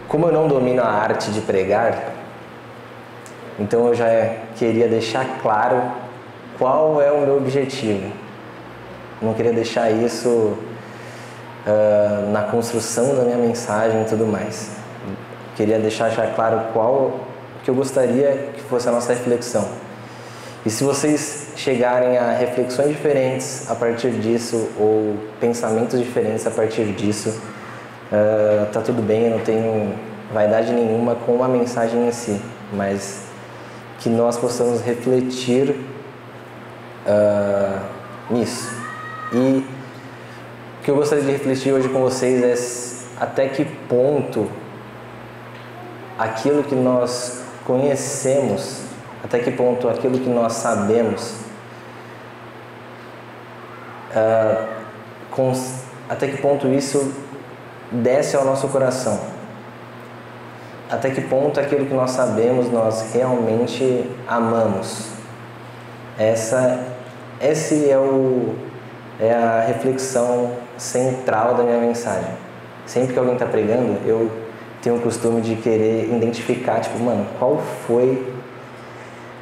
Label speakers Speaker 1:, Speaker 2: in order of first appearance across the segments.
Speaker 1: Como eu não domino a arte de pregar, então eu já queria deixar claro qual é o meu objetivo. Não queria deixar isso na construção da minha mensagem e tudo mais. Queria deixar já claro qual que eu gostaria que fosse a nossa reflexão. E se vocês chegarem a reflexões diferentes a partir disso, ou pensamentos diferentes a partir disso, tá tudo bem, eu não tenho vaidade nenhuma com a mensagem em si, mas que nós possamos refletir nisso. E o que eu gostaria de refletir hoje com vocês é até que ponto aquilo que nós conhecemos, até que ponto aquilo que nós sabemos, até que ponto isso desce ao nosso coração, até que ponto aquilo que nós sabemos nós realmente amamos. Essa é a reflexão central da minha mensagem. Sempre que alguém está pregando, eu tenho o costume de querer identificar, tipo, mano, qual foi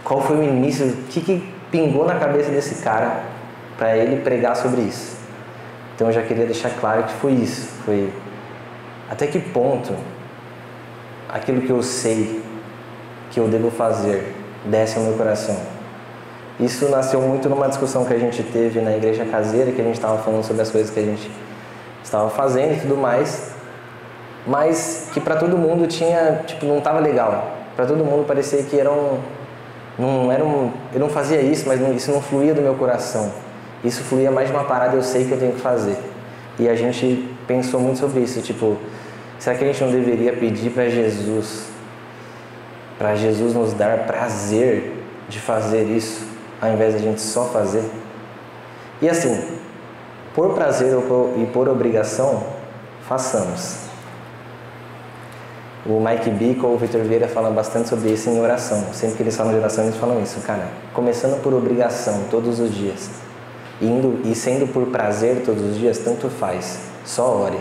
Speaker 1: o início, o que pingou na cabeça desse cara para ele pregar sobre isso. Então eu já queria deixar claro que foi isso, foi até que ponto aquilo que eu sei que eu devo fazer desce ao meu coração. Isso nasceu muito numa discussão que a gente teve na igreja caseira, que a gente estava falando sobre as coisas que a gente estava fazendo e tudo mais, mas que para todo mundo não estava legal. Para todo mundo parecia que eu não fazia isso, mas isso não fluía do meu coração. Isso fluía mais de uma parada, eu sei que eu tenho que fazer. E a gente pensou muito sobre isso, tipo, será que a gente não deveria pedir para Jesus nos dar prazer de fazer isso, ao invés de a gente só fazer? E assim, por prazer e por obrigação, façamos. O Mike Bickle, o Vitor Vieira falam bastante sobre isso em oração. Sempre que eles falam de oração, eles falam isso, cara. Começando por obrigação todos os dias, indo e sendo por prazer todos os dias, tanto faz, só ore.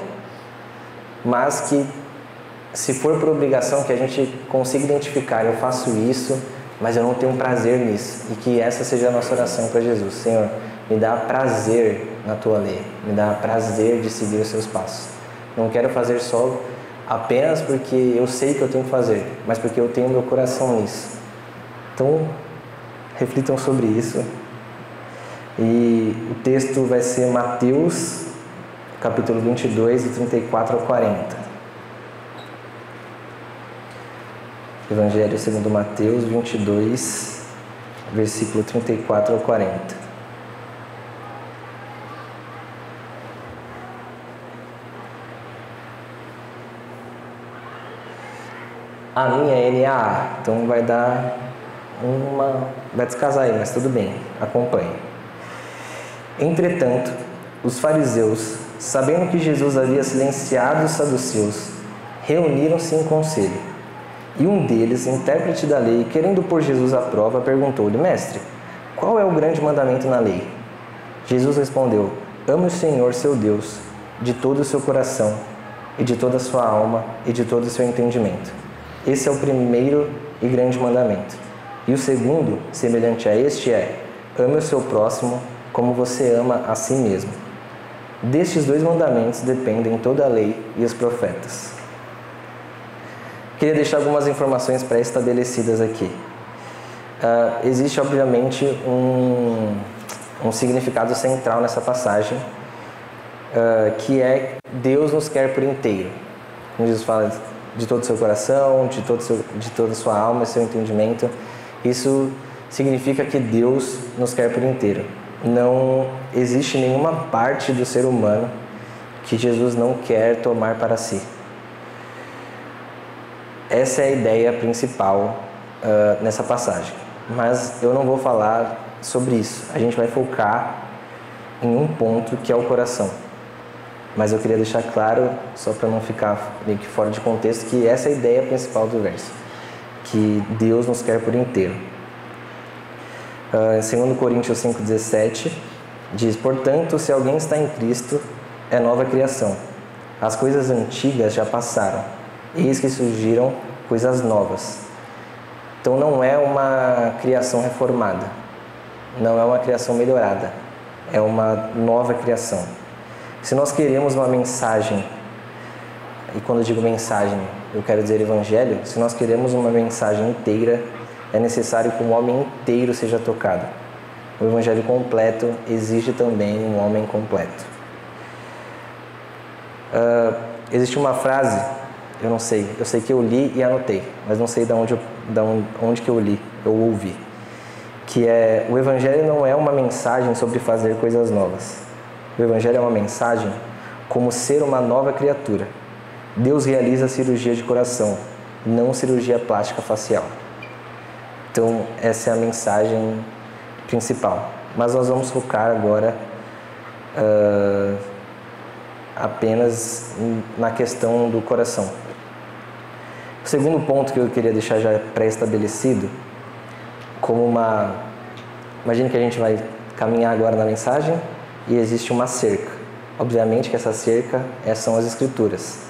Speaker 1: Mas que, se for por obrigação, que a gente consiga identificar, eu faço isso, mas eu não tenho prazer nisso. E que essa seja a nossa oração para Jesus. Senhor, me dá prazer na tua lei, me dá prazer de seguir os seus passos. Não quero fazer só apenas porque eu sei que eu tenho que fazer, mas porque eu tenho meu coração nisso. Então, reflitam sobre isso. E o texto vai ser Mateus, capítulo 22, de 34 a 40. Evangelho segundo Mateus 22, versículo 34 a 40. A minha é NAA, então vai descasar aí, mas tudo bem, acompanhe. Entretanto, os fariseus, sabendo que Jesus havia silenciado os saduceus, reuniram-se em conselho. E um deles, intérprete da lei, querendo pôr Jesus à prova, perguntou-lhe: Mestre, qual é o grande mandamento na lei? Jesus respondeu: Ame o Senhor, seu Deus, de todo o seu coração, e de toda a sua alma, e de todo o seu entendimento. Esse é o primeiro e grande mandamento. E o segundo, semelhante a este, é: ame o seu próximo como você ama a si mesmo. Destes dois mandamentos dependem toda a lei e os profetas. Queria deixar algumas informações pré-estabelecidas aqui. Existe, obviamente, um significado central nessa passagem, que é: Deus nos quer por inteiro. Jesus fala de todo o seu coração, de toda a sua alma e seu entendimento. Isso significa que Deus nos quer por inteiro. Não existe nenhuma parte do ser humano que Jesus não quer tomar para si. Essa é a ideia principal nessa passagem. Mas eu não vou falar sobre isso. A gente vai focar em um ponto, que é o coração. Mas eu queria deixar claro, só para não ficar meio que fora de contexto, que essa é a ideia principal do verso, que Deus nos quer por inteiro. Em 2 Coríntios 5,17, diz: Portanto, se alguém está em Cristo, é nova criação. As coisas antigas já passaram, eis que surgiram coisas novas. Então não é uma criação reformada, não é uma criação melhorada, é uma nova criação. Se nós queremos uma mensagem, e quando eu digo mensagem, eu quero dizer evangelho, se nós queremos uma mensagem inteira, é necessário que um homem inteiro seja tocado. O evangelho completo exige também um homem completo. Existe uma frase, eu sei que eu li e anotei, mas não sei de onde que eu li, eu ouvi, que é: o evangelho não é uma mensagem sobre fazer coisas novas. O evangelho é uma mensagem como ser uma nova criatura. Deus realiza cirurgia de coração, não cirurgia plástica facial. Então, essa é a mensagem principal. Mas nós vamos focar agora apenas na questão do coração. O segundo ponto que eu queria deixar já pré-estabelecido, imagine que a gente vai caminhar agora na mensagem e existe uma cerca. Obviamente que essa cerca são as Escrituras.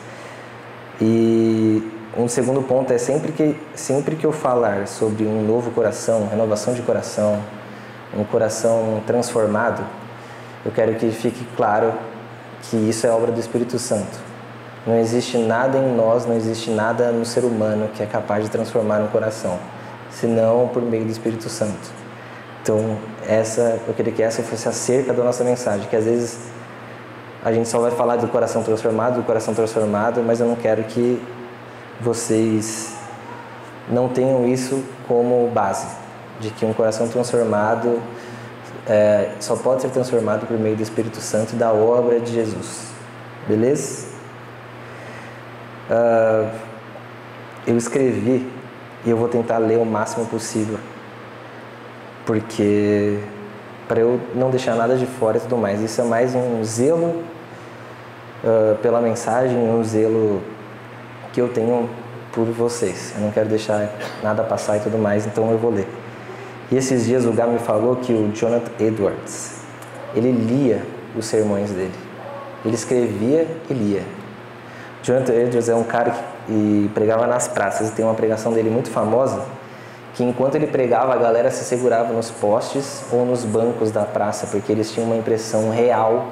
Speaker 1: E um segundo ponto é sempre que eu falar sobre um novo coração, renovação de coração, um coração transformado, eu quero que fique claro que isso é obra do Espírito Santo. Não existe nada em nós, não existe nada no ser humano que é capaz de transformar um coração, senão por meio do Espírito Santo. Então, eu queria que essa fosse a cerca da nossa mensagem, que às vezes a gente só vai falar do coração transformado, mas eu não quero que vocês não tenham isso como base, de que um coração transformado só pode ser transformado por meio do Espírito Santo e da obra de Jesus. Beleza? Eu escrevi e eu vou tentar ler o máximo possível, porque para eu não deixar nada de fora e tudo mais. Isso é mais um zelo pela mensagem, um zelo que eu tenho por vocês. Eu não quero deixar nada passar e tudo mais, então eu vou ler. E esses dias o Gá me falou que o Jonathan Edwards, ele lia os sermões dele. Ele escrevia e lia. Jonathan Edwards é um cara que pregava nas praças, e tem uma pregação dele muito famosa, que enquanto ele pregava, a galera se segurava nos postes ou nos bancos da praça, porque eles tinham uma impressão real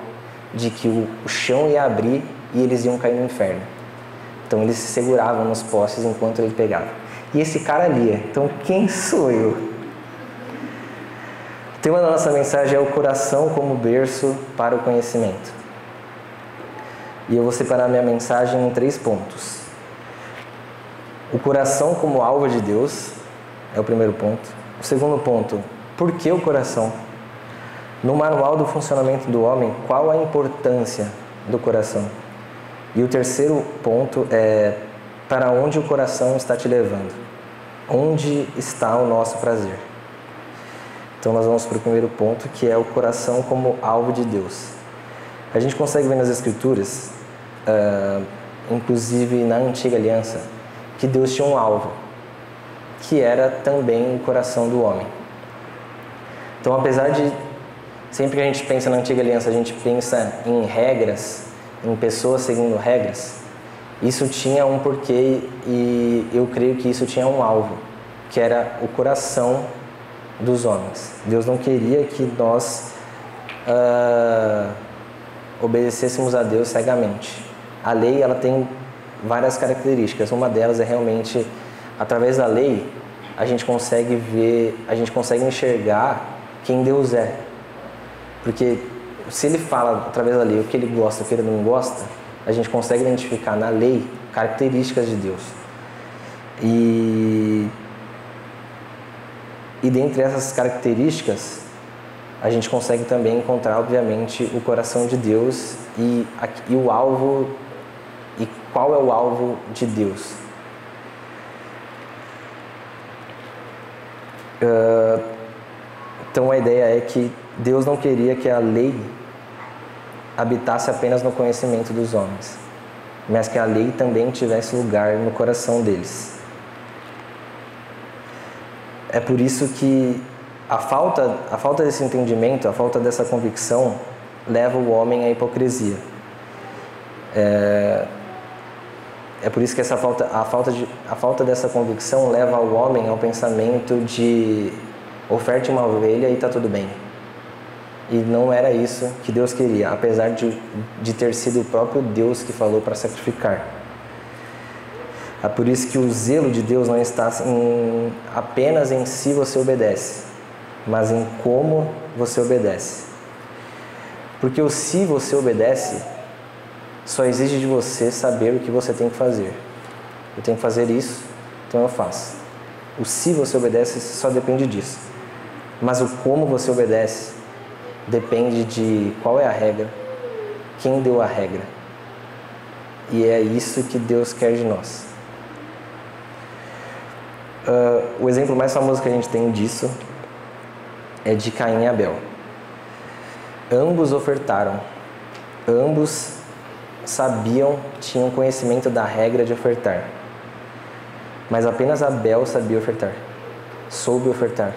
Speaker 1: de que o chão ia abrir e eles iam cair no inferno. Então eles se seguravam nos postes enquanto ele pregava. E esse cara lia. Então quem sou eu? O tema da nossa mensagem é o coração como berço para o conhecimento. E eu vou separar minha mensagem em 3 pontos. O coração como alvo de Deus é o primeiro ponto. O segundo ponto, por que o coração? No manual do funcionamento do homem, qual a importância do coração? E o terceiro ponto é para onde o coração está te levando? Onde está o nosso prazer? Então nós vamos para o primeiro ponto, que é o coração como alvo de Deus. A gente consegue ver nas Escrituras, inclusive na Antiga Aliança, que Deus tinha um alvo, que era também o coração do homem. Então, apesar de sempre que a gente pensa na Antiga Aliança, a gente pensa em regras, em pessoas seguindo regras, isso tinha um porquê e eu creio que isso tinha um alvo, que era o coração dos homens. Deus não queria que nós obedecêssemos a Deus cegamente. A lei, ela tem várias características. Uma delas é realmente, através da lei, a gente consegue enxergar quem Deus é. Porque se ele fala através da lei o que ele gosta e o que ele não gosta, a gente consegue identificar na lei características de Deus. E dentre essas características, a gente consegue também encontrar, obviamente, o coração de Deus e o alvo. E qual é o alvo de Deus? Então a ideia é que Deus não queria que a lei habitasse apenas no conhecimento dos homens, mas que a lei também tivesse lugar no coração deles. É por isso que a falta desse entendimento, a falta dessa convicção, leva o homem à hipocrisia. É por isso que a falta dessa convicção leva o homem ao pensamento de oferte uma ovelha e está tudo bem. E não era isso que Deus queria, apesar de ter sido o próprio Deus que falou para sacrificar. É por isso que o zelo de Deus não está apenas em si você obedece, mas em como você obedece. Porque o se você obedece só exige de você saber o que você tem que fazer. Eu tenho que fazer isso, então eu faço. O se você obedece só depende disso. Mas o como você obedece depende de qual é a regra, quem deu a regra. E é isso que Deus quer de nós. O exemplo mais famoso que a gente tem disso é de Caim e Abel. Ambos ofertaram, ambos sabiam, tinham conhecimento da regra de ofertar, mas apenas Abel sabia ofertar, soube ofertar,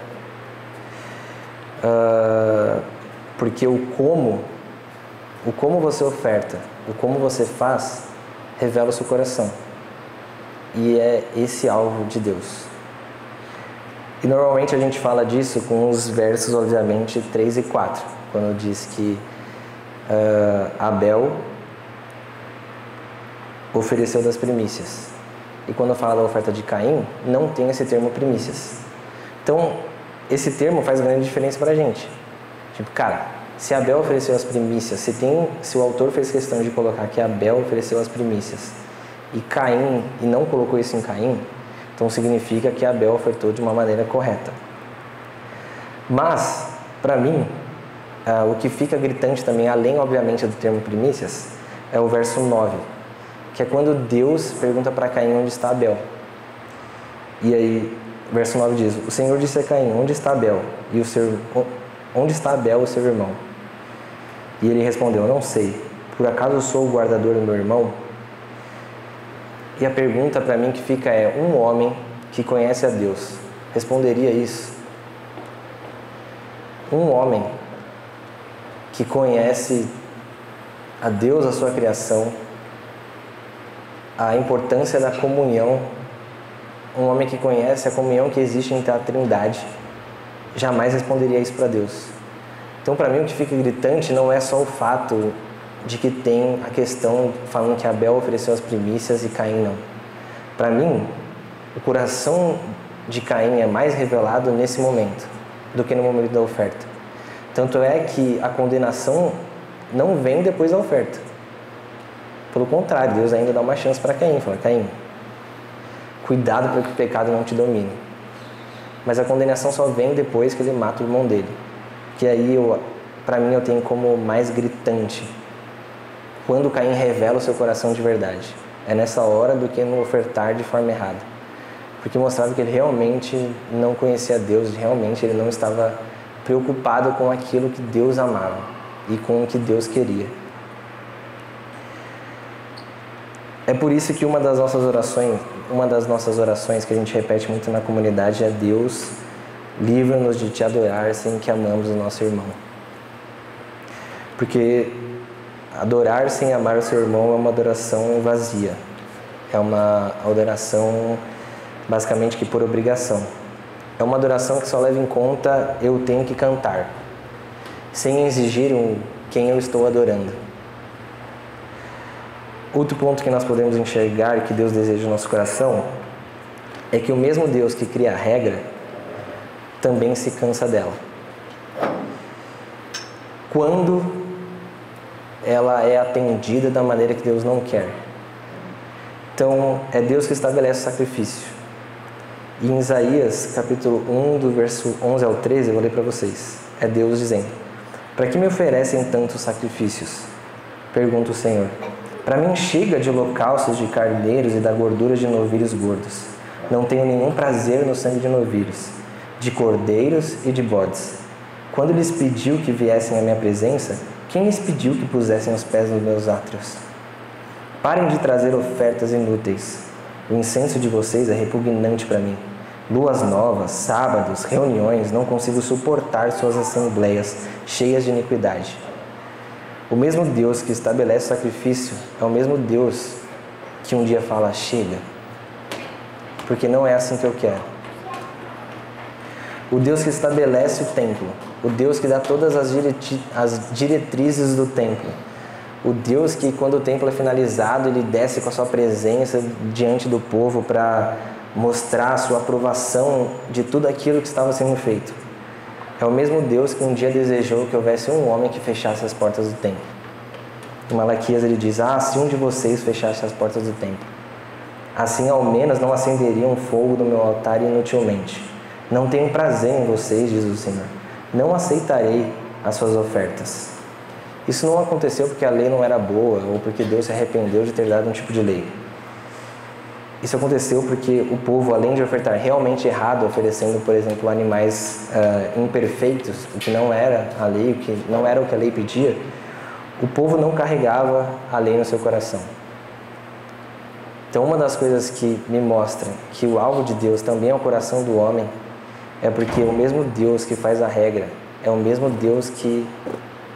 Speaker 1: porque o como você oferta, o como você faz, revela o seu coração, e é esse alvo de Deus. E normalmente a gente fala disso com os versos, obviamente, 3 e 4, quando diz que Abel ofereceu das primícias. E quando fala da oferta de Caim, não tem esse termo primícias. Então, esse termo faz grande diferença pra gente. Tipo, cara, se Abel ofereceu as primícias, se o autor fez questão de colocar que Abel ofereceu as primícias e Caim, e não colocou isso em Caim, então significa que Abel ofertou de uma maneira correta. Mas, para mim, o que fica gritante também, além obviamente do termo primícias, é o verso 9, que é quando Deus pergunta para Caim onde está Abel. E aí, verso 9 diz: o Senhor disse a Caim, onde está Abel? Onde está Abel, o seu irmão? E ele respondeu, não sei, por acaso eu sou o guardador do meu irmão? E a pergunta para mim que fica é, um homem que conhece a Deus responderia isso? Um homem que conhece a Deus, a sua criação, a importância da comunhão, um homem que conhece a comunhão que existe entre a Trindade, jamais responderia isso para Deus. Então, para mim, o que fica gritante não é só o fato de que tem a questão falando que Abel ofereceu as primícias e Caim não. Para mim, o coração de Caim é mais revelado nesse momento do que no momento da oferta. Tanto é que a condenação não vem depois da oferta. Pelo contrário, Deus ainda dá uma chance para Caim. Fala, Caim, cuidado para que o pecado não te domine. Mas a condenação só vem depois que ele mata o irmão dele. Que aí, para mim, eu tenho como mais gritante quando Caim revela o seu coração de verdade. É nessa hora do que no ofertar de forma errada. Porque mostrava que ele realmente não conhecia Deus, realmente ele não estava preocupado com aquilo que Deus amava e com o que Deus queria. É por isso que uma das nossas orações que a gente repete muito na comunidade é: Deus, livra-nos de te adorar sem que amamos o nosso irmão. Porque adorar sem amar o seu irmão é uma adoração vazia. É uma adoração basicamente que por obrigação. É uma adoração que só leva em conta eu tenho que cantar, sem exigir quem eu estou adorando. Outro ponto que nós podemos enxergar que Deus deseja no nosso coração é que o mesmo Deus que cria a regra também se cansa dela. Quando ela é atendida da maneira que Deus não quer. Então, é Deus que estabelece o sacrifício. E em Isaías, capítulo 1, do verso 11 ao 13, eu vou ler para vocês. É Deus dizendo: para que me oferecem tantos sacrifícios? Pergunta o Senhor. Para mim chega de holocaustos de carneiros e da gordura de novilhos gordos. Não tenho nenhum prazer no sangue de novilhos, de cordeiros e de bodes. Quando lhes pediu que viessem à minha presença, quem lhes pediu que pusessem os pés nos meus átrios? Parem de trazer ofertas inúteis. O incenso de vocês é repugnante para mim. Luas novas, sábados, reuniões, não consigo suportar suas assembleias cheias de iniquidade. O mesmo Deus que estabelece o sacrifício é o mesmo Deus que um dia fala, chega, porque não é assim que eu quero. O Deus que estabelece o templo, o Deus que dá todas as diretrizes do templo, o Deus que, quando o templo é finalizado, Ele desce com a sua presença diante do povo para mostrar a sua aprovação de tudo aquilo que estava sendo feito. É o mesmo Deus que um dia desejou que houvesse um homem que fechasse as portas do templo. Em Malaquias ele diz, se um de vocês fechasse as portas do templo, assim ao menos não acenderiam um fogo no meu altar inutilmente. Não tenho prazer em vocês, diz o Senhor. Não aceitarei as suas ofertas. Isso não aconteceu porque a lei não era boa ou porque Deus se arrependeu de ter dado um tipo de lei. Isso aconteceu porque o povo, além de ofertar realmente errado, oferecendo, por exemplo, animais imperfeitos, o que não era a lei, o que não era o que a lei pedia, o povo não carregava a lei no seu coração. Então, uma das coisas que me mostra que o alvo de Deus também é o coração do homem é porque o mesmo Deus que faz a regra é o mesmo Deus que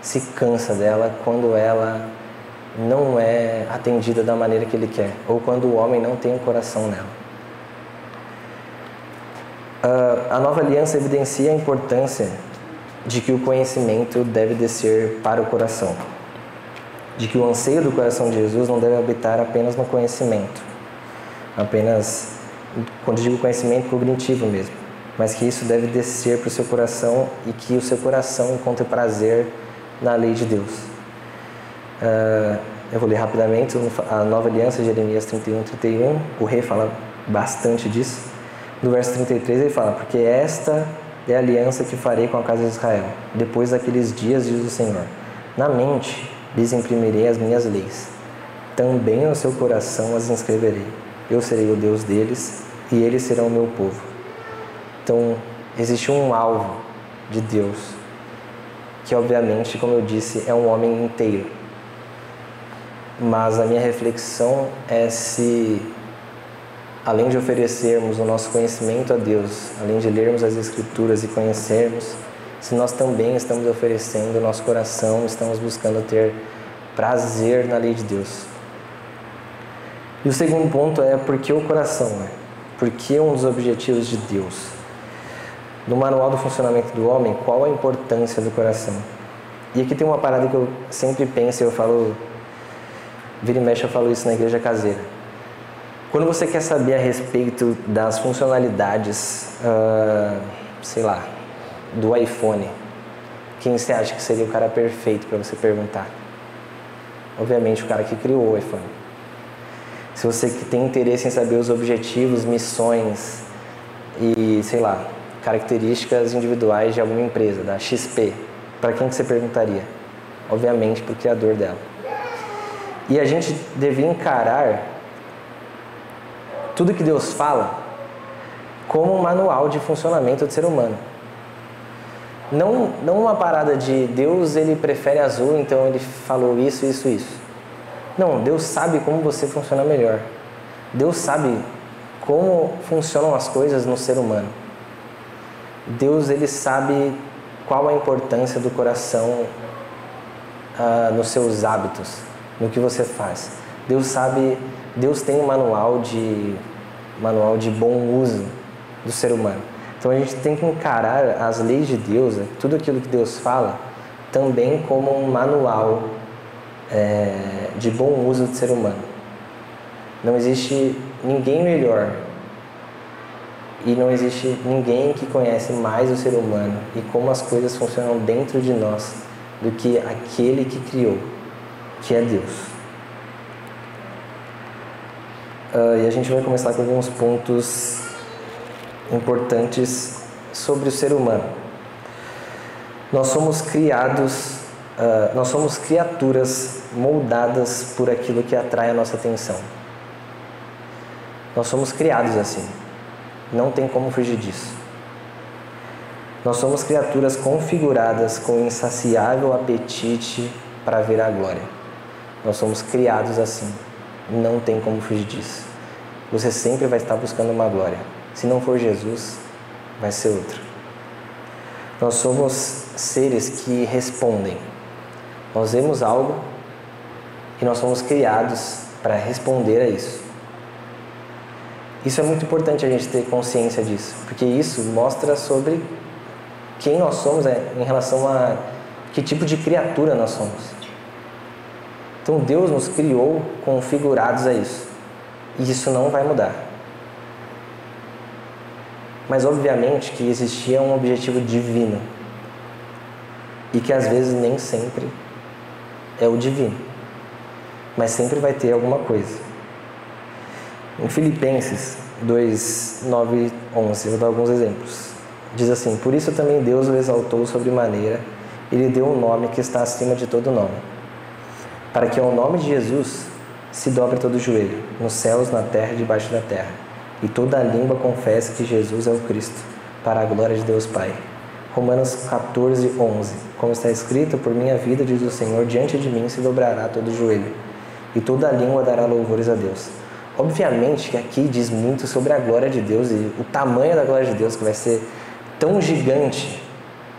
Speaker 1: se cansa dela quando ela não é atendida da maneira que Ele quer, ou quando o homem não tem o coração nela. A nova aliança evidencia a importância de que o conhecimento deve descer para o coração, de que o anseio do coração de Jesus não deve habitar apenas no conhecimento, apenas, quando digo conhecimento cognitivo mesmo, mas que isso deve descer para o seu coração e que o seu coração encontre prazer na lei de Deus. Eu vou ler rapidamente a nova aliança, Jeremias 31, o rei fala bastante disso. No verso 33 ele fala, porque esta é a aliança que farei com a casa de Israel, depois daqueles dias, diz o Senhor. Na mente lhes imprimirei as minhas leis, também no seu coração as inscreverei. Eu serei o Deus deles e eles serão o meu povo. Então, existe um alvo de Deus, que obviamente, como eu disse, é um homem inteiro. Mas a minha reflexão é se, além de oferecermos o nosso conhecimento a Deus, além de lermos as Escrituras e conhecermos, se nós também estamos oferecendo o nosso coração, estamos buscando ter prazer na lei de Deus. E o segundo ponto é por que o coração? Por que um dos objetivos de Deus? No manual do funcionamento do homem, qual a importância do coração? E aqui tem uma parada que eu sempre penso, eu falo, vira e mexe eu falo isso na igreja caseira. Quando você quer saber a respeito das funcionalidades, sei lá, do iPhone, quem você acha que seria o cara perfeito para você perguntar? Obviamente o cara que criou o iPhone. Se você que tem interesse em saber os objetivos, missões e, sei lá, características individuais de alguma empresa, da XP, para quem que você perguntaria? Obviamente para o criador dela. E a gente deve encarar tudo que Deus fala como um manual de funcionamento do ser humano. Não uma parada de Deus, ele prefere azul, então ele falou isso, isso, isso. Não, Deus sabe como você funciona melhor. Deus sabe como funcionam as coisas no ser humano. Deus, ele sabe qual a importância do coração nos seus hábitos, no que você faz. Deus sabe, Deus tem um manual de bom uso do ser humano. Então a gente tem que encarar as leis de Deus, tudo aquilo que Deus fala, também como um manual de bom uso do ser humano. Não existe ninguém melhor e não existe ninguém que conhece mais o ser humano e como as coisas funcionam dentro de nós do que aquele que criou, que é Deus. E a gente vai começar com alguns pontos importantes sobre o ser humano. Nós somos criaturas moldadas por aquilo que atrai a nossa atenção. Nós somos criados assim. Não tem como fugir disso. Nós somos criaturas configuradas com insaciável apetite para ver a glória. Nós somos criados assim. Não tem como fugir disso. Você sempre vai estar buscando uma glória. Se não for Jesus, vai ser outro. Nós somos seres que respondem. Nós vemos algo e nós somos criados para responder a isso. Isso é muito importante a gente ter consciência disso, porque isso mostra sobre quem nós somos em relação a que tipo de criatura nós somos. Então Deus nos criou configurados a isso, e isso não vai mudar. Mas obviamente que existia um objetivo divino, e que às vezes nem sempre é o divino, mas sempre vai ter alguma coisa. Em Filipenses 2, 9 e 11, eu vou dar alguns exemplos. Diz assim: por isso também Deus o exaltou sobremaneira e lhe deu um nome que está acima de todo nome, para que ao nome de Jesus se dobre todo o joelho, nos céus, na terra e debaixo da terra, e toda a língua confesse que Jesus é o Cristo, para a glória de Deus Pai. Romanos 14, 11. Como está escrito: por minha vida, diz o Senhor, diante de mim se dobrará todo o joelho, e toda a língua dará louvores a Deus. Obviamente que aqui diz muito sobre a glória de Deus e o tamanho da glória de Deus, que vai ser tão gigante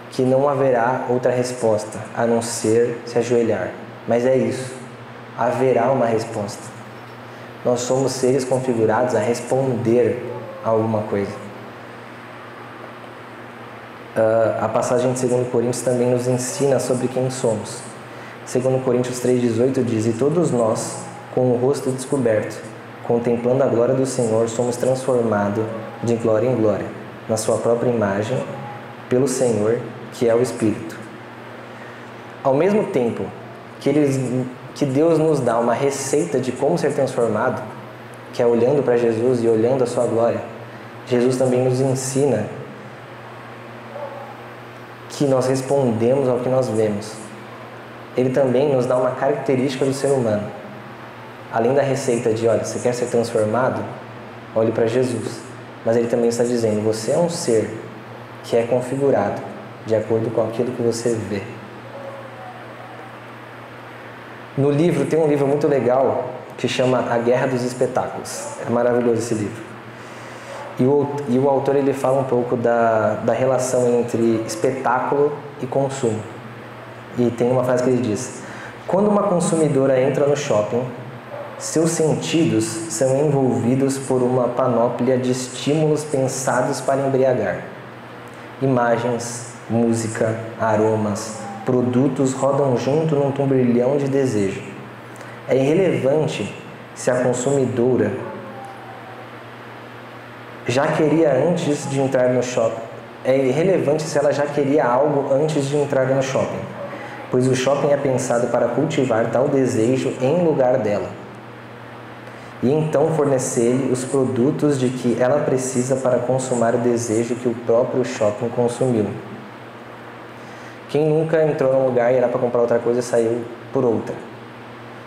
Speaker 1: que não haverá outra resposta a não ser se ajoelhar. Mas é isso, haverá uma resposta. Nós somos seres configurados a responder a alguma coisa. A passagem de 2 Coríntios também nos ensina sobre quem somos. 2 Coríntios 3,18 diz: e todos nós, com o rosto descoberto, contemplando a glória do Senhor, somos transformados de glória em glória, na sua própria imagem, pelo Senhor, que é o Espírito. Ao mesmo tempo que Deus nos dá uma receita de como ser transformado, que é olhando para Jesus e olhando a sua glória, Jesus também nos ensina que nós respondemos ao que nós vemos. Ele também nos dá uma característica do ser humano. Além da receita de, olha, você quer ser transformado? Olhe para Jesus. Mas ele também está dizendo: você é um ser que é configurado de acordo com aquilo que você vê. No livro, tem um livro muito legal que chama A Guerra dos Espetáculos. É maravilhoso esse livro. E o autor ele fala um pouco da relação entre espetáculo e consumo. E tem uma frase que ele diz: quando uma consumidora entra no shopping, seus sentidos são envolvidos por uma panóplia de estímulos pensados para embriagar. Imagens, música, aromas, produtos rodam junto num turbilhão de desejo. É irrelevante se a consumidora já queria antes de entrar no shopping. É irrelevante se ela já queria algo antes de entrar no shopping, pois o shopping é pensado para cultivar tal desejo em lugar dela, e então fornecer-lhe os produtos de que ela precisa para consumar o desejo que o próprio shopping consumiu. Quem nunca entrou num lugar e era para comprar outra coisa e saiu por outra?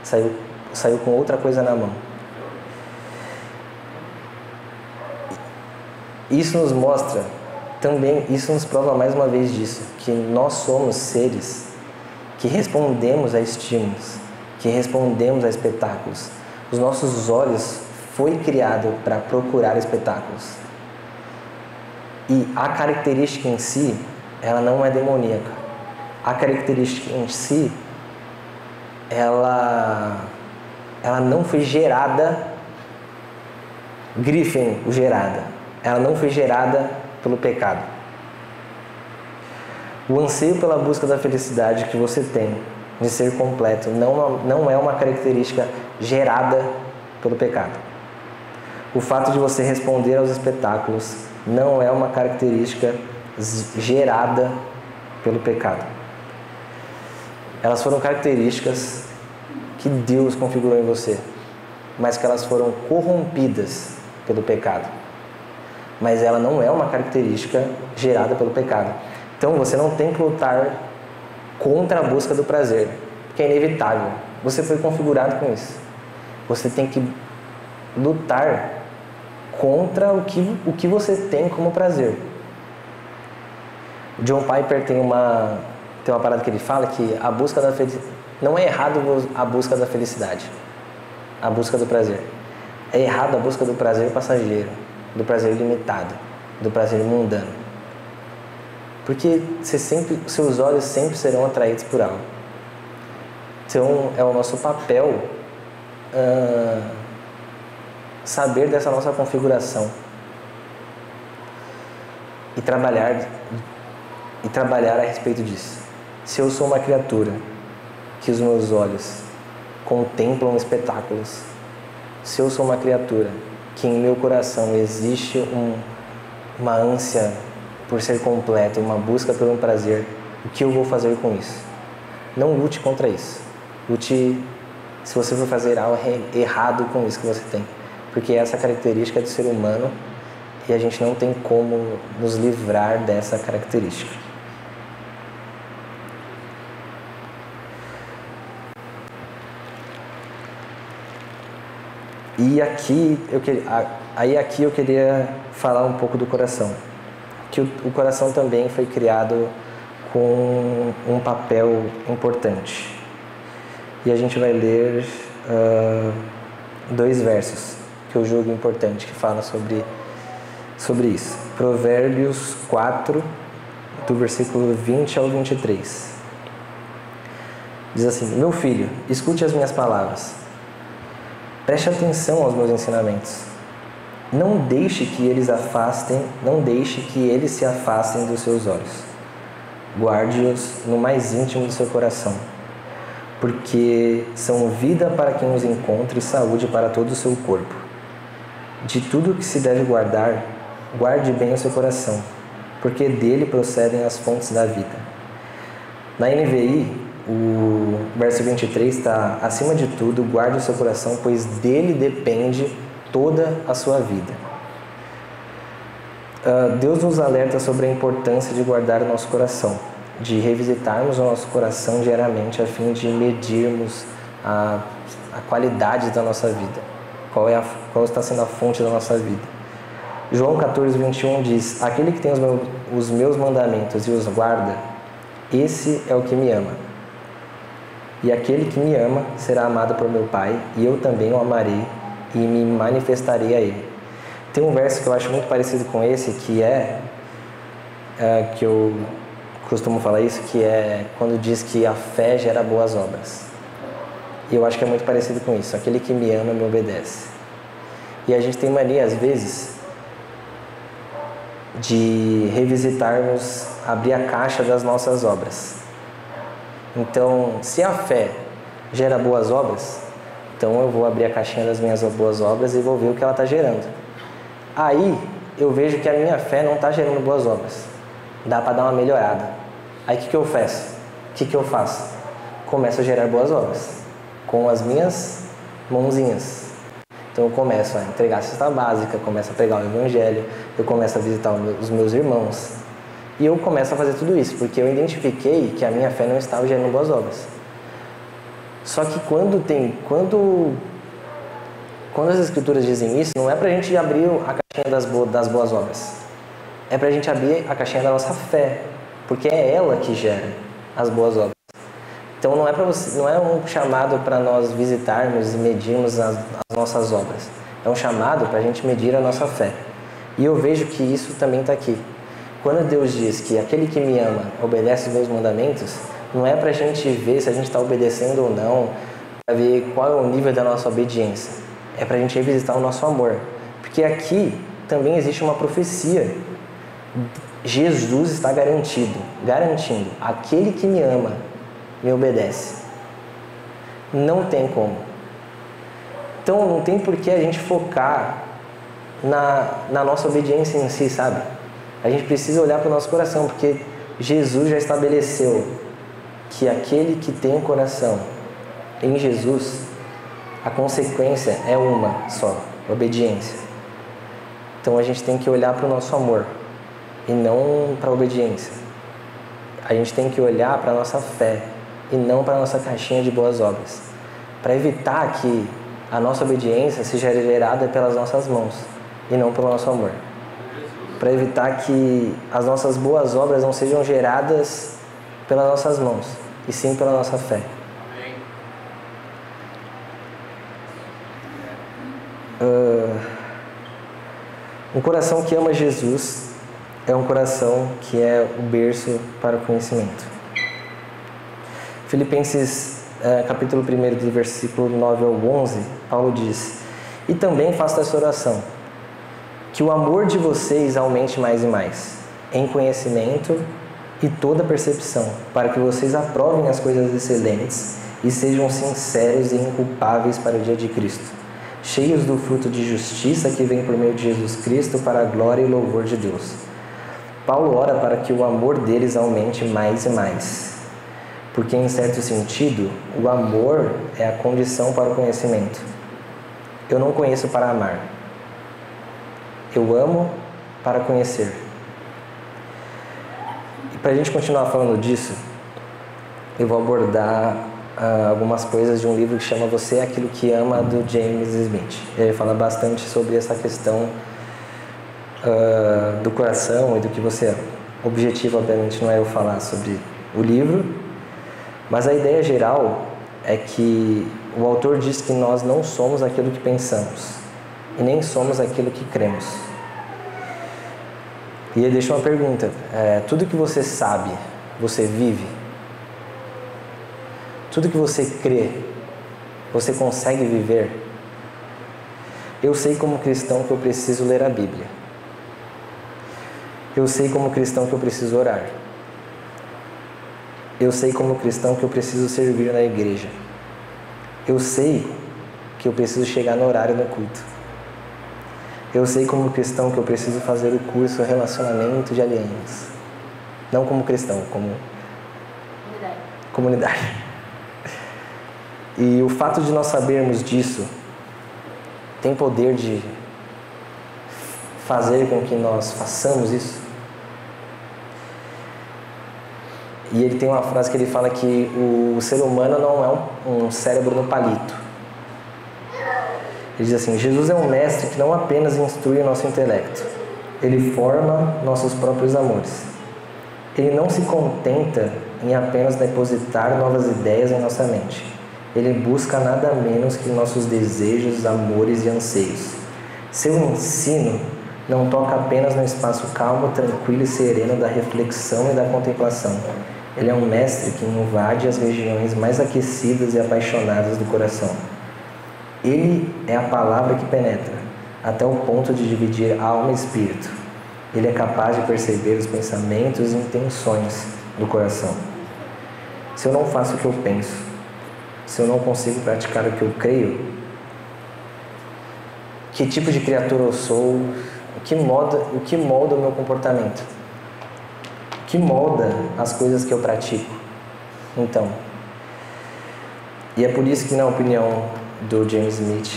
Speaker 1: Saiu com outra coisa na mão. Isso nos mostra também, isso nos prova mais uma vez disso, que nós somos seres que respondemos a estímulos, que respondemos a espetáculos. Os nossos olhos foi criado para procurar espetáculos. E a característica em si, ela não é demoníaca. A característica em si, ela não foi gerada, grifem o gerada, ela não foi gerada pelo pecado. O anseio pela busca da felicidade que você tem de ser completo não é uma característica gerada pelo pecado. O fato de você responder aos espetáculos não é uma característica gerada pelo pecado. Elas foram características que Deus configurou em você, mas que elas foram corrompidas pelo pecado. Mas ela não é uma característica gerada pelo pecado. Então você não tem que lutar contra a busca do prazer, que é inevitável. Você foi configurado com isso. Você tem que lutar contra o que você tem como prazer. John Piper tem uma parada que ele fala que a busca da felicidade, não é errado a busca da felicidade, a busca do prazer. É errado a busca do prazer passageiro, do prazer limitado, do prazer mundano. Porque seus olhos sempre serão atraídos por algo. Então é o nosso papel saber dessa nossa configuração e trabalhar a respeito disso. Se eu sou uma criatura que os meus olhos contemplam espetáculos, se eu sou uma criatura que em meu coração existe uma ânsia por ser completo, uma busca por um prazer, o que eu vou fazer com isso? Não lute contra isso. Lute se você for fazer algo errado com isso que você tem, porque essa característica é do ser humano e a gente não tem como nos livrar dessa característica. E aqui eu queria falar um pouco do coração, que o coração também foi criado com um papel importante. E a gente vai ler 2 versos que eu julgo importante, que falam sobre isso. Provérbios 4, do versículo 20 ao 23. Diz assim: meu filho, escute as minhas palavras. Preste atenção aos meus ensinamentos. Não deixe que eles se afastem dos seus olhos. Guarde-os no mais íntimo do seu coração, porque são vida para quem os encontra e saúde para todo o seu corpo. De tudo que se deve guardar, guarde bem o seu coração, porque dele procedem as fontes da vida. Na NVI, o verso 23 está: acima de tudo, guarde o seu coração, pois dele depende toda a sua vida. Deus nos alerta sobre a importância de guardar o nosso coração, de revisitarmos o nosso coração diariamente a fim de medirmos a qualidade da nossa vida, qual está sendo a fonte da nossa vida. João 14, 21 diz: aquele que tem os meus mandamentos e os guarda, esse é o que me ama. E aquele que me ama será amado por meu Pai, e eu também o amarei e me manifestarei a ele. Tem um verso que eu acho muito parecido com esse, que eu costumo falar isso, que é quando diz que a fé gera boas obras. E eu acho que é muito parecido com isso. Aquele que me ama me obedece. E a gente tem mania, às vezes, de revisitarmos, abrir a caixa das nossas obras. Então, se a fé gera boas obras, então eu vou abrir a caixinha das minhas boas obras e vou ver o que ela está gerando. Aí, eu vejo que a minha fé não está gerando boas obras. Dá para dar uma melhorada. Aí, o que eu faço? Começo a gerar boas obras com as minhas mãozinhas. Então, eu começo a entregar a cesta básica, começo a pregar o evangelho, eu começo a visitar os meus irmãos. E eu começo a fazer tudo isso, porque eu identifiquei que a minha fé não estava gerando boas obras. Só que quando as escrituras dizem isso, não é para a gente abrir a caixinha das boas obras. É para a gente abrir a caixinha da nossa fé, porque é ela que gera as boas obras. Então não é um chamado para nós visitarmos e medirmos as nossas obras. É um chamado para a gente medir a nossa fé. E eu vejo que isso também está aqui. Quando Deus diz que aquele que me ama obedece os meus mandamentos, não é para a gente ver se a gente está obedecendo ou não, para ver qual é o nível da nossa obediência. É para a gente revisitar o nosso amor. Porque aqui também existe uma profecia. Jesus está garantindo, aquele que me ama, me obedece. Não tem como. Então não tem por que a gente focar na nossa obediência em si, sabe? A gente precisa olhar para o nosso coração, porque Jesus já estabeleceu que aquele que tem um coração em Jesus, a consequência é uma só, obediência. Então a gente tem que olhar para o nosso amor e não para a obediência. A gente tem que olhar para a nossa fé e não para a nossa caixinha de boas obras, para evitar que a nossa obediência seja gerada pelas nossas mãos e não pelo nosso amor. Para evitar que as nossas boas obras não sejam geradas pelas nossas mãos, e sim pela nossa fé. Um coração que ama Jesus é um coração que é o berço para o conhecimento. Filipenses capítulo 1, do versículo 9 ao 11, Paulo diz: "E também faço essa oração, que o amor de vocês aumente mais e mais, em conhecimento e toda percepção, para que vocês aprovem as coisas excelentes e sejam sinceros e inculpáveis para o dia de Cristo, cheios do fruto de justiça que vem por meio de Jesus Cristo para a glória e louvor de Deus." Paulo ora para que o amor deles aumente mais e mais, porque em certo sentido, o amor é a condição para o conhecimento. Eu não conheço para amar. Eu amo para conhecer. E para a gente continuar falando disso, eu vou abordar algumas coisas de um livro que chama Você é Aquilo que Ama, do James Smith. Ele fala bastante sobre essa questão do coração e do que você ama. O objetivo, obviamente, não é eu falar sobre o livro, mas a ideia geral é que o autor diz que nós não somos aquilo que pensamos e nem somos aquilo que cremos. E ele deixa uma pergunta: tudo que você sabe, você vive? Tudo que você crê, você consegue viver? Eu sei como cristão que eu preciso ler a Bíblia. Eu sei como cristão que eu preciso orar. Eu sei como cristão que eu preciso servir na igreja. Eu sei que eu preciso chegar no horário do culto. Eu sei como cristão que eu preciso fazer o curso Relacionamento de Alianças. Não como cristão, como comunidade. E o fato de nós sabermos disso tem poder de fazer com que nós façamos isso. E ele tem uma frase que ele fala que o ser humano não é um cérebro no palito. Ele diz assim: Jesus é um mestre que não apenas instrui o nosso intelecto, ele forma nossos próprios amores. Ele não se contenta em apenas depositar novas ideias em nossa mente. Ele busca nada menos que nossos desejos, amores e anseios. Seu ensino não toca apenas no espaço calmo, tranquilo e sereno da reflexão e da contemplação. Ele é um mestre que invade as regiões mais aquecidas e apaixonadas do coração. Ele é a palavra que penetra, até o ponto de dividir alma e espírito. Ele é capaz de perceber os pensamentos e intenções do coração. Se eu não faço o que eu penso, se eu não consigo praticar o que eu creio, que tipo de criatura eu sou, o que molda o meu comportamento? O que molda as coisas que eu pratico? Então, e é por isso que, na opinião do James Smith,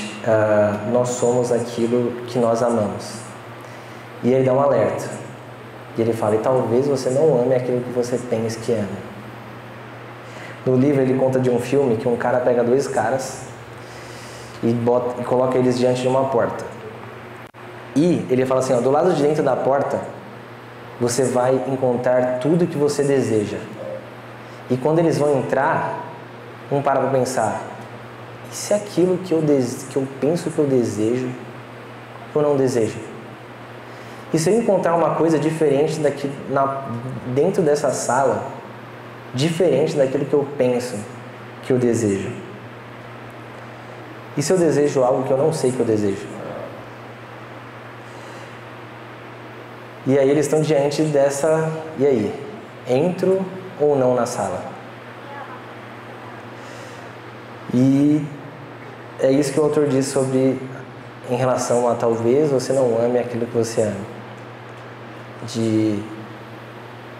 Speaker 1: nós somos aquilo que nós amamos. E ele dá um alerta. E ele fala: e talvez você não ame aquilo que você pensa que ama. No livro ele conta de um filme que um cara pega dois caras e coloca eles diante de uma porta. E ele fala assim: do lado de dentro da porta você vai encontrar tudo que você deseja. E quando eles vão entrar, um para pensar: e se aquilo que eu penso que eu desejo, eu não desejo? E se eu encontrar uma coisa diferente dentro dessa sala, diferente daquilo que eu penso que eu desejo? E se eu desejo algo que eu não sei que eu desejo? E aí eles estão diante dessa: e aí? Entro ou não na sala? E é isso que o autor diz em relação a talvez você não ame aquilo que você ama.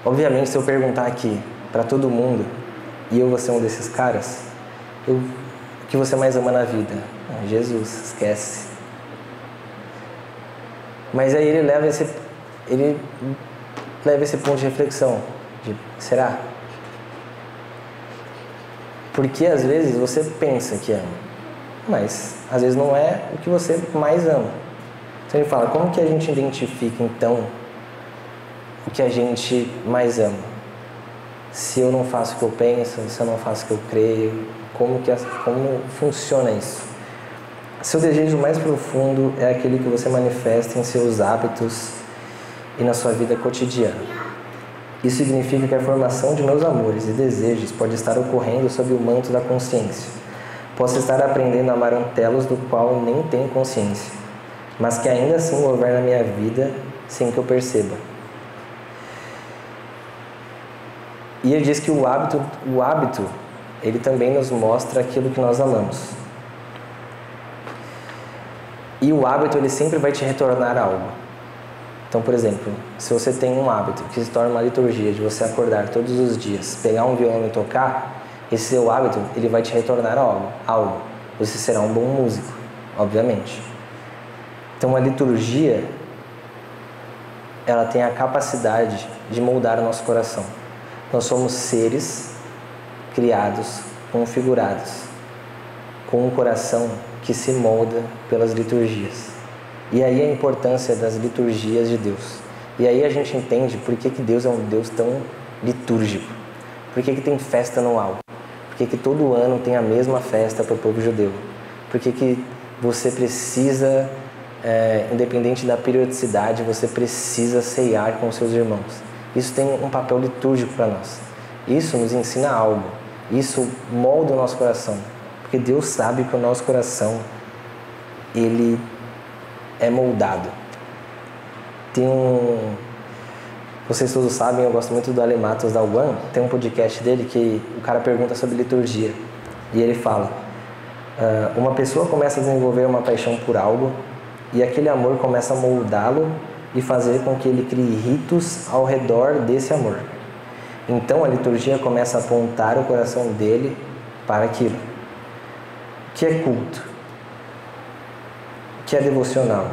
Speaker 1: Obviamente, se eu perguntar aqui para todo mundo, e eu vou ser um desses caras, o que você mais ama na vida? Jesus, esquece. Mas aí ele leva esse ponto de reflexão, será? Porque às vezes você pensa que ama, mas às vezes não é o que você mais ama. Então ele fala: como que a gente identifica então o que a gente mais ama? Se eu não faço o que eu penso, se eu não faço o que eu creio, como funciona isso? Seu desejo mais profundo é aquele que você manifesta em seus hábitos e na sua vida cotidiana. Isso significa que a formação de meus amores e desejos pode estar ocorrendo sob o manto da consciência. Posso estar aprendendo a amar um telos do qual nem tenho consciência, mas que ainda assim governa a minha vida sem que eu perceba. E ele diz que o hábito, ele também nos mostra aquilo que nós amamos. E o hábito, ele sempre vai te retornar algo. Então, por exemplo, se você tem um hábito que se torna uma liturgia de você acordar todos os dias, pegar um violão e tocar, esse seu hábito, ele vai te retornar algo. Você será um bom músico, obviamente. Então, a liturgia, ela tem a capacidade de moldar o nosso coração. Nós somos seres criados, configurados, com um coração que se molda pelas liturgias. E aí a importância das liturgias de Deus. E aí a gente entende por que Deus é um Deus tão litúrgico. Por que tem festa anual. Por que todo ano tem a mesma festa para o povo judeu. Por que você precisa, independente da periodicidade, você precisa ceiar com seus irmãos. Isso tem um papel litúrgico para nós. Isso nos ensina algo. Isso molda o nosso coração. Porque Deus sabe que o nosso coração, ele é moldado. Vocês todos sabem, eu gosto muito do Ale Matos da UAN. Tem um podcast dele que o cara pergunta sobre liturgia. E ele fala, uma pessoa começa a desenvolver uma paixão por algo e aquele amor começa a moldá-lo e fazer com que ele crie ritos ao redor desse amor. Então a liturgia começa a apontar o coração dele para aquilo. O que é culto? O que é devocional?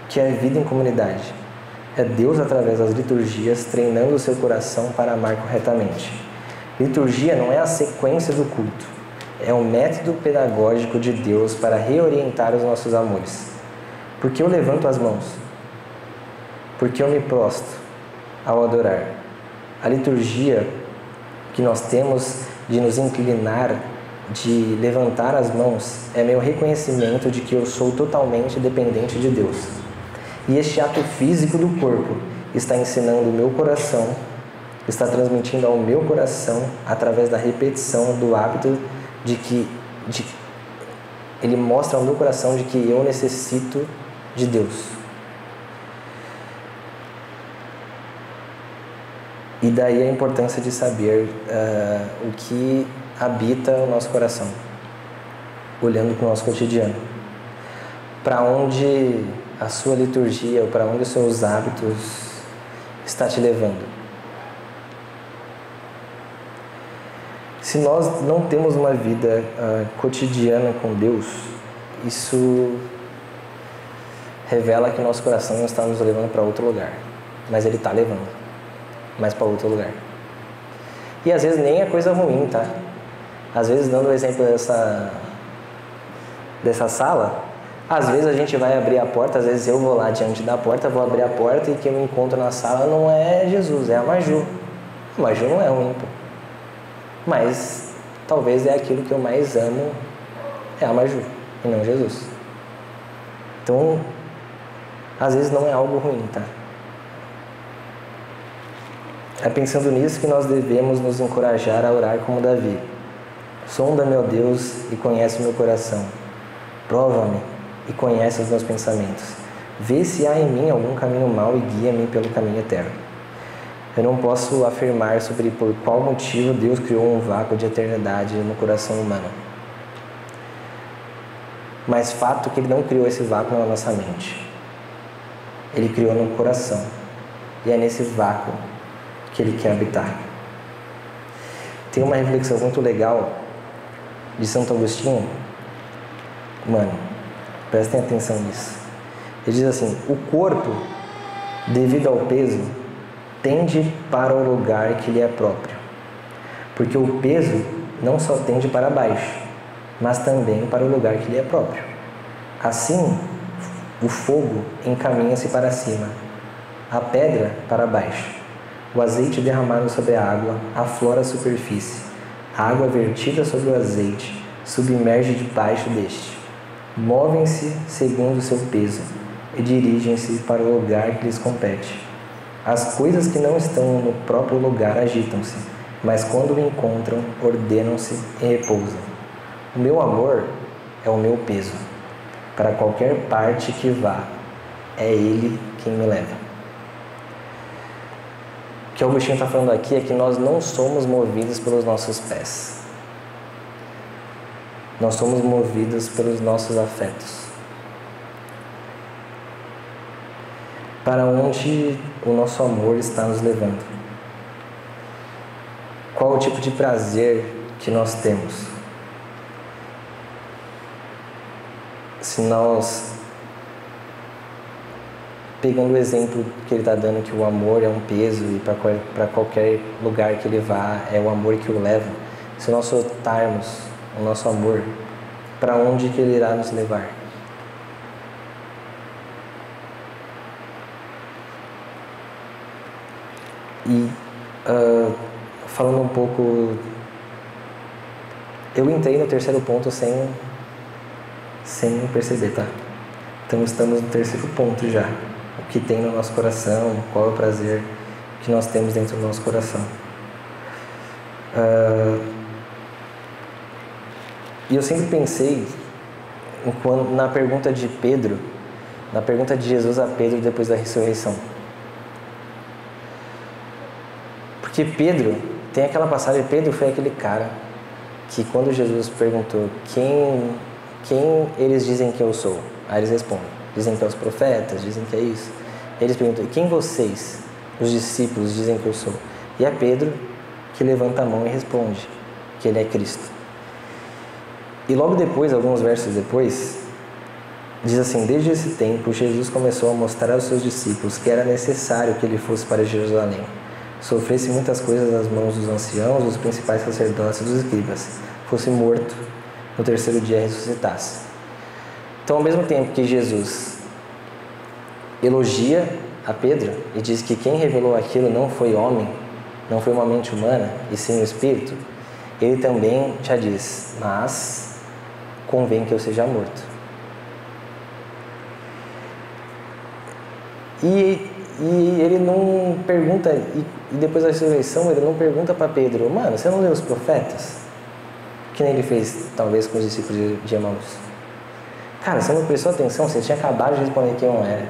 Speaker 1: O que é vida em comunidade? É Deus, através das liturgias, treinando o seu coração para amar corretamente. Liturgia não é a sequência do culto, é um método pedagógico de Deus para reorientar os nossos amores. Por que eu levanto as mãos? Por que eu me prostro ao adorar? A liturgia que nós temos de nos inclinar, de levantar as mãos, é meu reconhecimento de que eu sou totalmente dependente de Deus. E este ato físico do corpo está ensinando o meu coração, está transmitindo ao meu coração, através da repetição do hábito, ele mostra ao meu coração de que eu necessito de Deus. E daí a importância de saber o que habita o nosso coração, olhando para o nosso cotidiano. Para onde a sua liturgia, ou para onde os seus hábitos está te levando. Se nós não temos uma vida cotidiana com Deus, isso revela que nosso coração não está nos levando para outro lugar, mas ele está levando, mas para outro lugar. E às vezes nem é coisa ruim, tá? Às vezes, dando o exemplo dessa sala, às vezes a gente vai abrir a porta, às vezes eu vou lá diante da porta, vou abrir a porta e quem eu encontro na sala não é Jesus, é a Maju. A Maju não é ruim, pô. Mas talvez é aquilo que eu mais amo, é a Maju, e não Jesus. Então, às vezes não é algo ruim, tá? É pensando nisso que nós devemos nos encorajar a orar como Davi. Sonda, meu Deus, e conhece o meu coração. Prova-me e conhece os meus pensamentos. Vê se há em mim algum caminho mau e guia-me pelo caminho eterno. Eu não posso afirmar sobre por qual motivo Deus criou um vácuo de eternidade no coração humano. Mas fato que Ele não criou esse vácuo na nossa mente. Ele criou no coração. E é nesse vácuo que Ele quer habitar. Tem uma reflexão muito legal de Santo Agostinho. Mano, prestem atenção nisso. Ele diz assim: o corpo, devido ao peso, tende para o lugar que lhe é próprio. Porque o peso não só tende para baixo, mas também para o lugar que lhe é próprio. Assim, o fogo encaminha-se para cima, a pedra para baixo. O azeite derramado sobre a água aflora a superfície. A água vertida sobre o azeite submerge debaixo deste. Movem-se segundo o seu peso e dirigem-se para o lugar que lhes compete. As coisas que não estão no próprio lugar agitam-se, mas quando o encontram, ordenam-se e repousam. O meu amor é o meu peso. Para qualquer parte que vá, é Ele quem me leva. O que o Agostinho está falando aqui é que nós não somos movidos pelos nossos pés. Nós somos movidos pelos nossos afetos. Para onde o nosso amor está nos levando? Qual o tipo de prazer que nós temos? Se nós, pegando o exemplo que ele está dando, que o amor é um peso e para qualquer lugar que ele vá, é o amor que o leva. Se nós soltarmos o nosso amor, para onde que ele irá nos levar? E falando um pouco, eu entrei no terceiro ponto sem perceber, tá? Então estamos no terceiro ponto já. O que tem no nosso coração, qual é o prazer que nós temos dentro do nosso coração. E eu sempre pensei na pergunta de Pedro, na pergunta de Jesus a Pedro depois da ressurreição. Porque Pedro, tem aquela passagem, Pedro foi aquele cara que quando Jesus perguntou quem eles dizem que eu sou, aí eles respondem, dizem que é os profetas, dizem que é isso. Eles perguntam, quem vocês, os discípulos, dizem que eu sou? E é Pedro que levanta a mão e responde que ele é Cristo. E logo depois, alguns versos depois, diz assim, desde esse tempo Jesus começou a mostrar aos seus discípulos que era necessário que ele fosse para Jerusalém, sofresse muitas coisas nas mãos dos anciãos, dos principais sacerdotes e dos escribas, fosse morto, no terceiro dia ressuscitasse. Então, ao mesmo tempo que Jesus elogia a Pedro e diz que quem revelou aquilo não foi homem, não foi uma mente humana, e sim o Espírito, ele também já diz, mas convém que eu seja morto. E ele não pergunta, e depois da ressurreição, ele não pergunta para Pedro, mano, você não leu os profetas? Que nem ele fez, talvez, com os discípulos de Emaús. Cara, você não prestou atenção, você tinha acabado de responder quem eu era.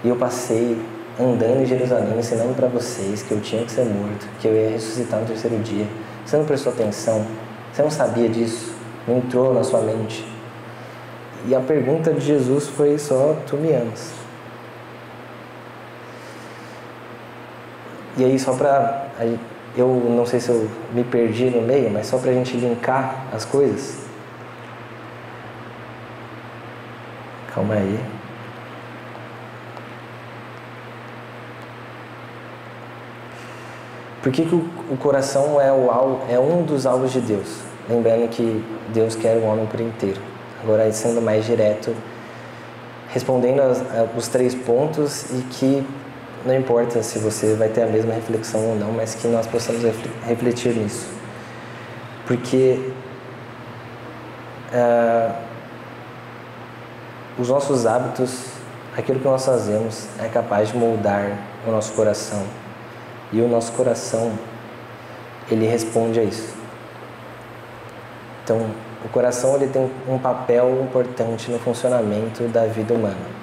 Speaker 1: E eu passei andando em Jerusalém, ensinando para vocês que eu tinha que ser morto, que eu ia ressuscitar no terceiro dia. Você não prestou atenção? Você não sabia disso? Não entrou na sua mente? E a pergunta de Jesus foi só, tu me amas? E aí, só para... Eu não sei se eu me perdi no meio, mas só para a gente linkar as coisas. Calma aí. Por que o coração é um dos alvos de Deus? Lembrando que Deus quer o homem por inteiro. Agora, sendo mais direto, respondendo os 3 pontos e que não importa se você vai ter a mesma reflexão ou não, mas que nós possamos refletir nisso. Porque os nossos hábitos, aquilo que nós fazemos, é capaz de moldar o nosso coração. E o nosso coração, ele responde a isso. Então, o coração ele tem um papel importante no funcionamento da vida humana.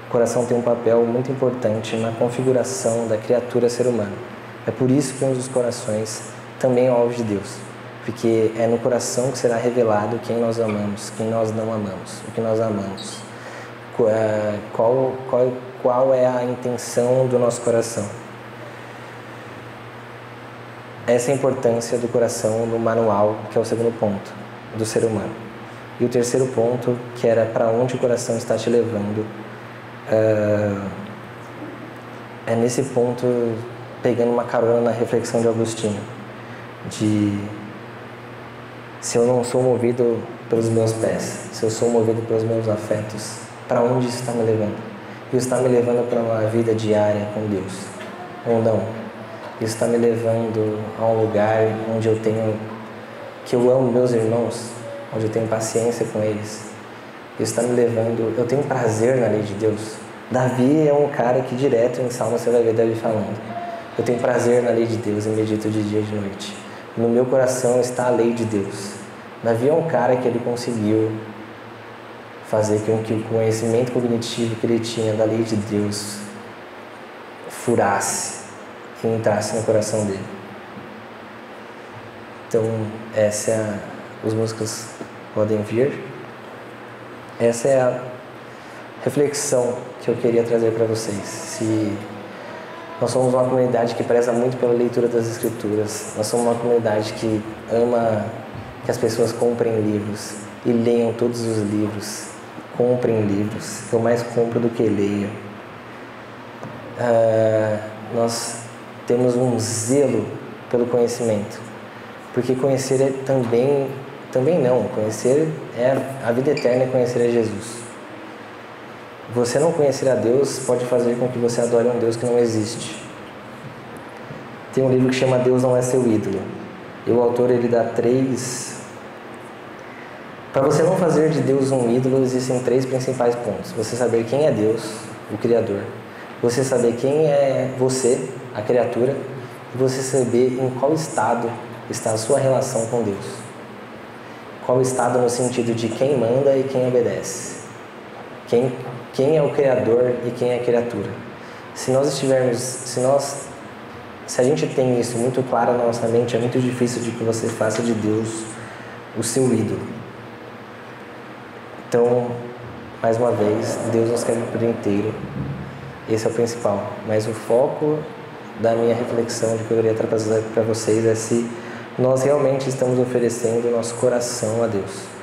Speaker 1: O coração tem um papel muito importante na configuração da criatura ser humana. É por isso que um dos corações também é o alvo de Deus. Porque é no coração que será revelado quem nós amamos, quem nós não amamos, o que nós amamos. Qual é a intenção do nosso coração. Essa é a importância do coração no manual, que é o segundo ponto, do ser humano. E o terceiro ponto, que era para onde o coração está te levando, é nesse ponto, pegando uma carona na reflexão de Agostinho, de se eu não sou movido pelos meus pés, se eu sou movido pelos meus afetos, para onde isso está me levando? Isso está me levando para uma vida diária com Deus, ou não? Isso está me levando a um lugar onde que eu amo meus irmãos, onde eu tenho paciência com eles. Isso está me levando, eu tenho prazer na lei de Deus, Davi é um cara que direto em Salmo você vai ver Davi falando: eu tenho prazer na lei de Deus e medito de dia e de noite. No meu coração está a lei de Deus. Davi é um cara que ele conseguiu fazer com que o conhecimento cognitivo que ele tinha da lei de Deus furasse e entrasse no coração dele. Então, os músicos podem vir. Essa é a reflexão que eu queria trazer para vocês. Se nós somos uma comunidade que preza muito pela leitura das Escrituras, nós somos uma comunidade que ama que as pessoas comprem livros e leiam todos os livros. Comprem livros. Eu mais compro do que leio. Nós temos um zelo pelo conhecimento, porque conhecer é também não, conhecer é a vida eterna, é conhecer a Jesus. Você não conhecer a Deus pode fazer com que você adore um Deus que não existe. Tem um livro que chama Deus Não É Seu Ídolo, e o autor ele dá 3... Para você não fazer de Deus um ídolo, existem 3 principais pontos: você saber quem é Deus, o Criador, você saber quem é você, a criatura, e você saber em qual estado está a sua relação com Deus. Qual estado no sentido de quem manda e quem obedece. Quem é o Criador e quem é a criatura. Se a gente tem isso muito claro na nossa mente, é muito difícil de que você faça de Deus o seu ídolo. Então, mais uma vez, Deus nos quer por inteiro. Esse é o principal. Mas o foco da minha reflexão, de que eu queria trazer para vocês, é se nós realmente estamos oferecendo o nosso coração a Deus.